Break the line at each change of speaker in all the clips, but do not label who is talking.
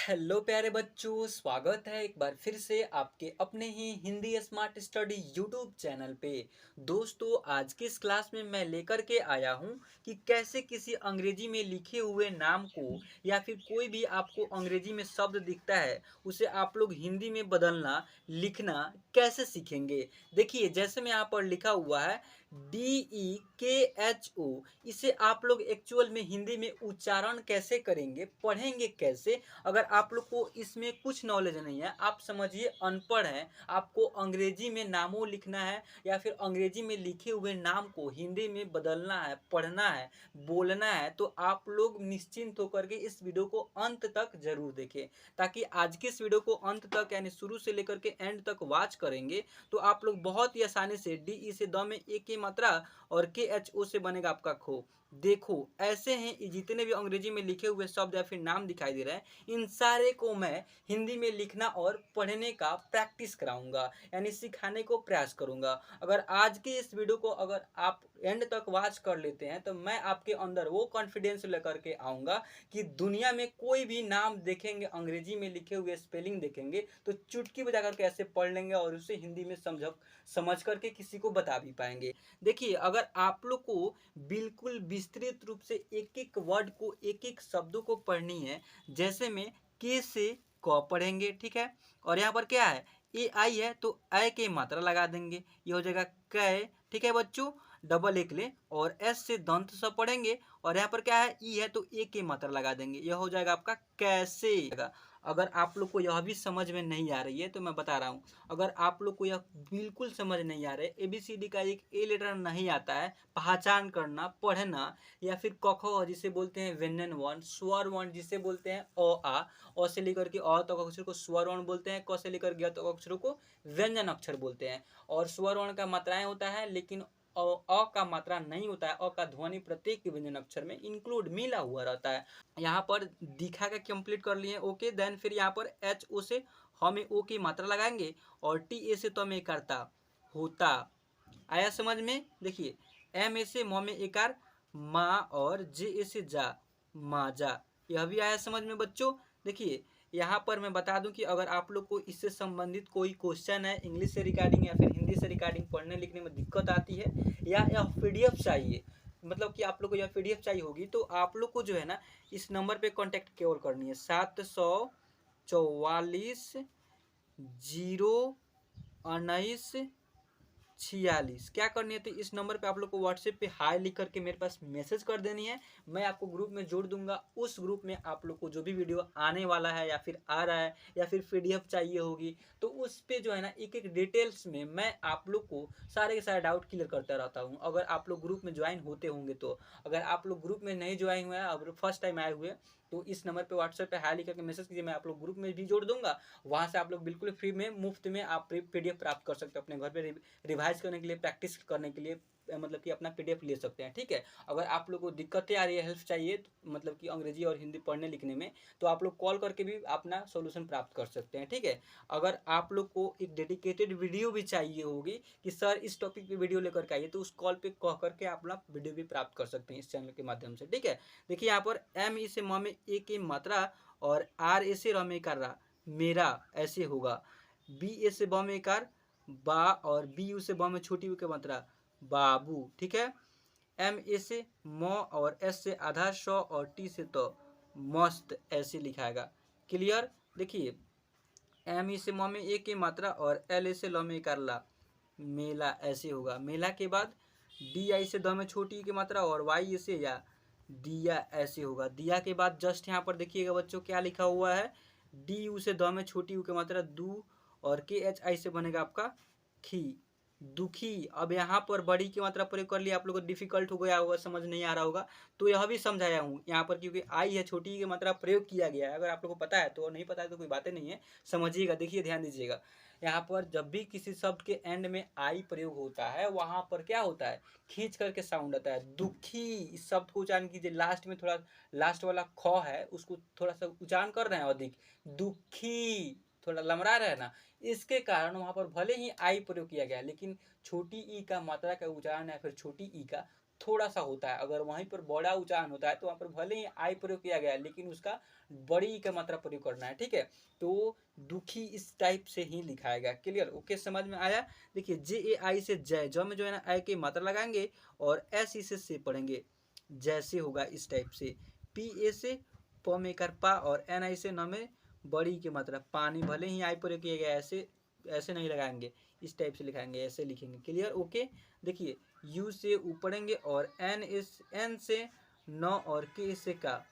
Hello प्यारे बच्चों, स्वागत है एक बार फिर से आपके अपने ही Hindi smart study YouTube channel पे। दोस्तों, आज की इस क्लास में मैं लेकर के आया हूँ कि कैसे किसी अंग्रेजी में लिखे हुए नाम को या फिर कोई भी आपको अंग्रेजी में शब्द दिखता है उसे आप लोग हिंदी में बदलना लिखना कैसे सीखेंगे। देखिए, जैसे में यहाँ पर लिखा हुआ है DEKHO, इसे आप लोग एक्चुअल में हिंदी में उच्चारण कैसे करेंगे, पढ़ेंगे कैसे। अगर आप लोग को इसमें कुछ नॉलेज नहीं है, आप समझिए अनपढ़ हैं, आपको अंग्रेजी में नामों लिखना है या फिर अंग्रेजी में लिखे हुए नाम को हिंदी में बदलना है, पढ़ना है, बोलना है, तो आप लोग निश्चिंत होकर के इस वीडियो को अंत तक जरूर देखें, ताकि आज की इस वीडियो को अंत तक यानी शुरू से लेकर के एंड तक वॉच करेंगे तो आप लोग बहुत ही आसानी से डी से द में ए की मात्रा और KHO से बनेगा आपका खो। देखो, ऐसे हैं जितने भी अंग्रेजी में लिखे हुए शब्द या फिर नाम दिखाई दे रहे हैं, इन सारे को मैं हिंदी में लिखना और पढ़ने का प्रैक्टिस कराऊंगा, यानी सिखाने को प्रयास करूंगा। अगर आज की इस वीडियो को अगर आप एंड तक वॉच कर लेते हैं तो मैं आपके अंदर वो कॉन्फिडेंस लेकर के आऊंगा कि दुनिया में कोई भी नाम देखेंगे, अंग्रेजी में लिखे हुए स्पेलिंग देखेंगे तो चुटकी बजा करके ऐसे पढ़ लेंगे और उसे हिंदी में समझ करके किसी को बता भी पाएंगे। देखिए, अगर आप लोग को बिल्कुल विस्तृत रूप से एक एक वर्ड को, एक एक शब्दों को पढ़नी है, जैसे में के से क पढ़ेंगे, ठीक है। और यहाँ पर क्या है, ए आई है तो ऐ के मात्रा लगा देंगे, ये हो जाएगा कै, ठीक है बच्चों। डबल एक ले और एस से दंत सब पढ़ेंगे और यहाँ पर क्या है, ई है तो ए की मात्रा लगा देंगे, यह हो जाएगा आपका कैसे। अगर आप लोग को यह भी समझ में नहीं आ रही है तो मैं बता रहा हूँ, अगर आप लोग को यह बिल्कुल समझ नहीं आ रहा है, ABCD का एक ए लेटर नहीं आता है पहचान करना, पढ़ना, या फिर क ख जिसे बोलते हैं व्यंजन वर्ण, स्वर वर्ण जिसे बोलते हैं अ से लेकर के अ तक अक्षर को स्वर वर्ण बोलते हैं, क से लेकर ग तक अक्षरों को व्यंजन अक्षर बोलते हैं। और स्वर वर्ण का मात्राएं होता है, लेकिन अ का मात्रा नहीं होता है, अ का ध्वनि प्रत्येक व्यंजन अक्षर में इंक्लूड मिला हुआ रहता है। यहाँ पर दिखा के कंप्लीट कर लिए ओके, देन फिर यहाँ पर HO से हमें ओ की मात्रा लगाएंगे और TA से तो हमें करता होता। आया समझ में। देखिए, MA से म में एकार माँ और JA से जा माजा, यह भी आया समझ में बच्चों। देखिए, यहाँ पर मैं बता दूं कि अगर आप लोग को इससे संबंधित कोई क्वेश्चन है, इंग्लिश से रिगार्डिंग या फिर हिंदी से रिगार्डिंग, पढ़ने लिखने में दिक्कत आती है या यह PDF चाहिए, मतलब कि आप लोग को यह PDF चाहिए होगी, तो आप लोग को जो है ना इस नंबर पे कांटेक्ट केवल करनी है 744 0 19 46। क्या करनी है, तो इस नंबर पे आप लोग को व्हाट्सएप पे हाई लिख करके मेरे पास मैसेज कर देनी है, मैं आपको ग्रुप में जोड़ दूंगा। उस ग्रुप में आप लोग को जो भी वीडियो आने वाला है या फिर आ रहा है या फिर PDF चाहिए होगी, तो उस पे जो है ना एक एक डिटेल्स में मैं आप लोग को सारे के सारे डाउट क्लियर करता रहता हूँ, अगर आप लोग ग्रुप में ज्वाइन होते होंगे तो। अगर आप लोग ग्रुप में नहीं ज्वाइन हुए हैं, अब फर्स्ट टाइम आए हुए, तो इस नंबर पे व्हाट्सएप पे हाई लिख करके मैसेज कीजिए, मैं आप लोग ग्रुप में भी जोड़ दूंगा। वहाँ से आप लोग बिल्कुल फ्री में, मुफ्त में आप PDF प्राप्त कर सकते हो, अपने घर पे रिवाइज करने के लिए, प्रैक्टिस करने के लिए, मतलब कि अपना PDF ले सकते हैं, ठीक है। अगर आप लोग को दिक्कतें आ रही है, हेल्प चाहिए, तो मतलब कि अंग्रेजी और हिंदी पढ़ने लिखने में, तो आप लोग कॉल करके भी अपना सोल्यूशन प्राप्त कर सकते हैं, ठीक है। अगर आप लोग को एक डेडिकेटेड वीडियो भी चाहिए होगी कि सर इस टॉपिक पे वीडियो लेकर के आइए, तो उस कॉल पे कह करके आप लोग वीडियो भी प्राप्त कर सकते हैं इस चैनल के माध्यम से, ठीक है। देखिए, यहाँ पर ME से म में ए की मात्रा और RA से र में कर रहा मेरा ऐसे होगा, BA से ब में कार बा और BU से ब में छोटी यू की मात्रा बाबू, ठीक है। MA से म और S से आधा स और T से तो मस्त ऐसे लिखाएगा, क्लियर। देखिए, ME से म में ए की मात्रा और LA से ल में कर ला मेला ऐसे होगा, मेला के बाद DI से द में छोटी की मात्रा और YA से या दिया ऐसे होगा। दिया के बाद जस्ट यहाँ पर देखिएगा बच्चों क्या लिखा हुआ है, DU से द में छोटी यू की मात्रा दू और KHI से बनेगा आपका खी, दुखी। अब यहाँ पर बड़ी की मात्रा प्रयोग कर लिया, आप लोग को डिफिकल्ट हो गया होगा, समझ नहीं आ रहा होगा, तो यह भी समझाया हूँ यहाँ पर, क्योंकि आई है छोटी की मात्रा प्रयोग किया गया है। अगर आप लोग को पता है तो, नहीं पता है तो कोई बातें नहीं है, समझिएगा। देखिए, ध्यान दीजिएगा, यहाँ पर जब भी किसी शब्द के एंड में आई प्रयोग होता है, वहां पर क्या होता है, खींच करके साउंड आता है, दुखी। इस शब्द को उच्चारण कीजिए, लास्ट में थोड़ा, लास्ट वाला ख है उसको थोड़ा सा उच्चारण कर रहे हैं अधिक, दुखी, थोड़ा लमड़ा रहे ना, इसके कारण वहां पर भले ही आई प्रयोग किया गया, लेकिन छोटी ई का मात्रा का उच्चारण या फिर छोटी ई का थोड़ा सा होता है। अगर वहीं पर बड़ा उच्चारण होता है तो वहाँ पर भले ही आई प्रयोग किया गया है लेकिन उसका बड़ी का मात्रा प्रयोग करना है, ठीक है। तो दुखी इस टाइप से ही लिखाएगा। क्लियर, ओके, समझ में आया। देखिए जे ए आई से जय, ज में जो है ना आई की मात्रा लगाएंगे और एस इसे से पढ़ेंगे, जैसे होगा इस टाइप से। पी ए से प में कर पा और एन आई से न में बड़ी की मात्रा पानी, भले ही आई प्रयोग किया गया, ऐसे ऐसे नहीं लगाएंगे, इस टाइप से लिखाएंगे, ऐसे लिखेंगे। Clear, okay. देखिए यू से ऊ पढ़ेंगे और एन से न और के से का,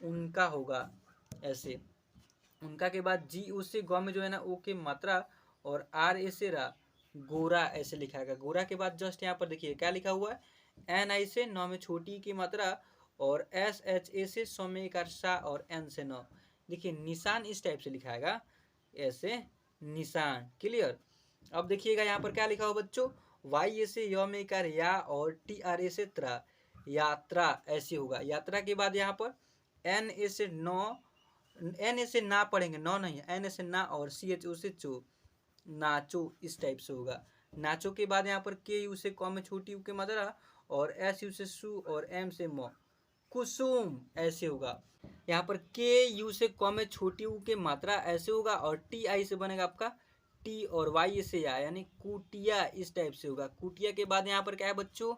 उनका होगा ऐसे। उनका के बाद जी ऊ से ग में जो है ना ओ के मात्रा और आर ए से रा, गोरा ऐसे लिखाएगा। गोरा के बाद जस्ट यहाँ पर देखिए क्या लिखा हुआ है, एन आई से न में छोटी की मात्रा और एस एच ए से सौ में एक सा और एन से न। देखिए निशान इस टाइप से लिखाएगा, ऐसे निशान। क्लियर। अब देखिएगा यहाँ पर क्या लिखा हुआ बच्चों, वाई ए से य में कार या और टी आर ए से त्रा, यात्रा ऐसे होगा। यात्रा के बाद यहाँ पर एन ए से नौ, एन ए से ना पढ़ेंगे, नौ नहीं, एन ए से ना और सी एच ओ से चो, नाचो इस टाइप से होगा। नाचो के बाद यहाँ पर के यू से क में छोटी यू के मात्रा और एस यू से सु और एम से म, कुसुम ऐसे होगा। यहाँ पर के यू से क में छोटी यू के मात्रा ऐसे होगा और टी आई से बनेगा आपका टी और वाई से या, यानी कुटिया इस टाइप से होगा। कुटिया के बाद यहाँ पर क्या है बच्चों,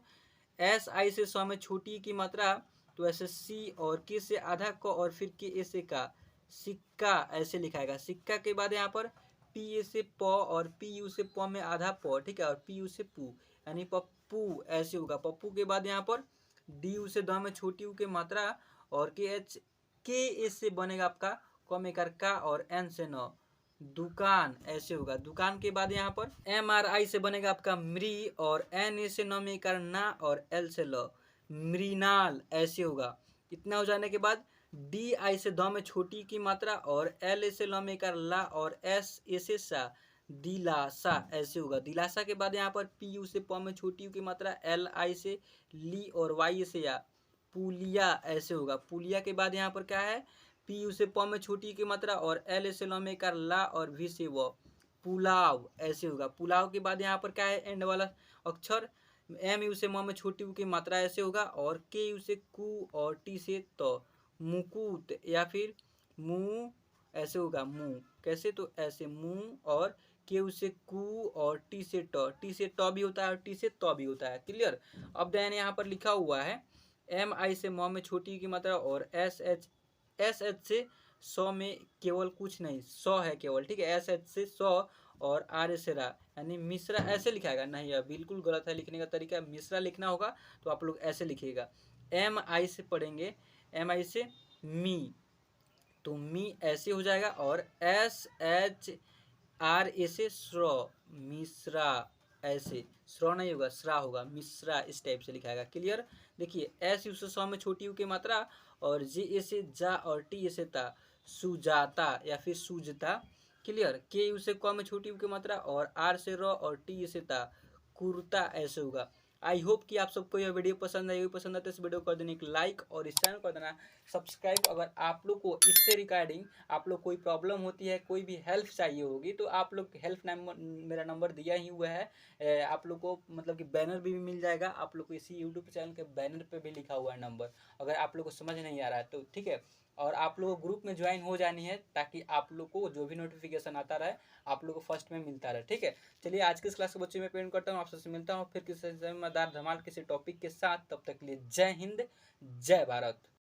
एस आई से सौ में छोटी की मात्रा तो ऐसे सी और के से आधा क और फिर के ए से का, सिक्का ऐसे लिखाएगा। सिक्का के बाद यहाँ पर पी ए से प और पी यू से प में आधा प, ठीक है, और पी यू से पू यानी पप्पू ऐसे होगा। पप्पू के बाद यहाँ पर डी यू से द में छोटी यू के मात्रा और के ए से बनेगा आपका क में कर का और एन से न, दुकान ऐसे होगा। दुकान के बाद यहाँ पर एम आर आई से बनेगा आपका मृ और एन ए से न में कर ना और एल से ल, मृणाल ऐसे होगा। इतना हो जाने के बाद डी आई से द में छोटी की मात्रा और एल ए से ल में कर ला और एस ए से सा, दिलासा ऐसे होगा। दिलासा के बाद यहाँ पर पी यू से प में छोटी यू की मात्रा, एल आई से ली और वाई से या, पुलिया ऐसे होगा। पुलिया के बाद यहाँ पर क्या है, पी यू से प में छोटी की मात्रा और एल से ल में कर ला और भी से व, पुलाव ऐसे होगा। पुलाव के बाद यहाँ पर क्या है, एंड वाला अक्षर एम यू से म में छोटी यू की मात्रा ऐसे होगा और के यू से कु और टी से त, मुकुट या फिर मुंह ऐसे होगा। मुंह कैसे, तो ऐसे मुंह और के यू से कु और टी से ट भी होता है और टी से त भी होता है। क्लियर। अब देन यहाँ पर लिखा हुआ है एम आई से म में छोटी की मात्रा और एस एच से सौ में केवल कुछ नहीं, सौ है केवल, ठीक है। एस एच से सौ और आर से रा, यानी मिश्रा ऐसे लिखाएगा। नहीं यार बिल्कुल गलत है लिखने का तरीका, मिश्रा लिखना होगा तो आप लोग ऐसे लिखिएगा। एम आई से पढ़ेंगे, एम आई से मी, तो मी ऐसे हो जाएगा और एस एच आर ए से श्र, मिश्रा ऐसे, श्र नहीं होगा श्रा होगा, मिश्रा इस टाइप से लिखाएगा। क्लियर। देखिए एस यू से सौ में छोटी यू की मात्रा और जे ए से जा और टी ए से ता, सुजाता या फिर सुजता। क्लियर। के यू से क में छोटी यू की मात्रा और आर से र और टी ए से ता, कुर्ता ऐसे होगा। आई होप कि आप सबको यह वीडियो पसंद आई, पसंद आते इस वीडियो को कर देना एक लाइक और इस चैनल को कर देना सब्सक्राइब। अगर आप लोग को इससे रिगार्डिंग आप लोग कोई प्रॉब्लम होती है, कोई भी हेल्प चाहिए होगी तो आप लोग हेल्प नंबर, मेरा नंबर दिया ही हुआ है। आप लोग को मतलब कि बैनर भी मिल जाएगा, आप लोग को इसी यूट्यूब चैनल के बैनर पे भी लिखा हुआ है नंबर, अगर आप लोग को समझ नहीं आ रहा है तो, ठीक है। और आप लोग ग्रुप में ज्वाइन हो जानी है ताकि आप लोग को जो भी नोटिफिकेशन आता रहे आप लोग को फर्स्ट में मिलता रहे, ठीक है। चलिए आज के इस क्लास के बच्चे में पेंट करता हूँ, आप सबसे मिलता हूँ फिर किसी मजेदार धमाल किसी टॉपिक के साथ। तब तक के लिए जय हिंद, जय भारत।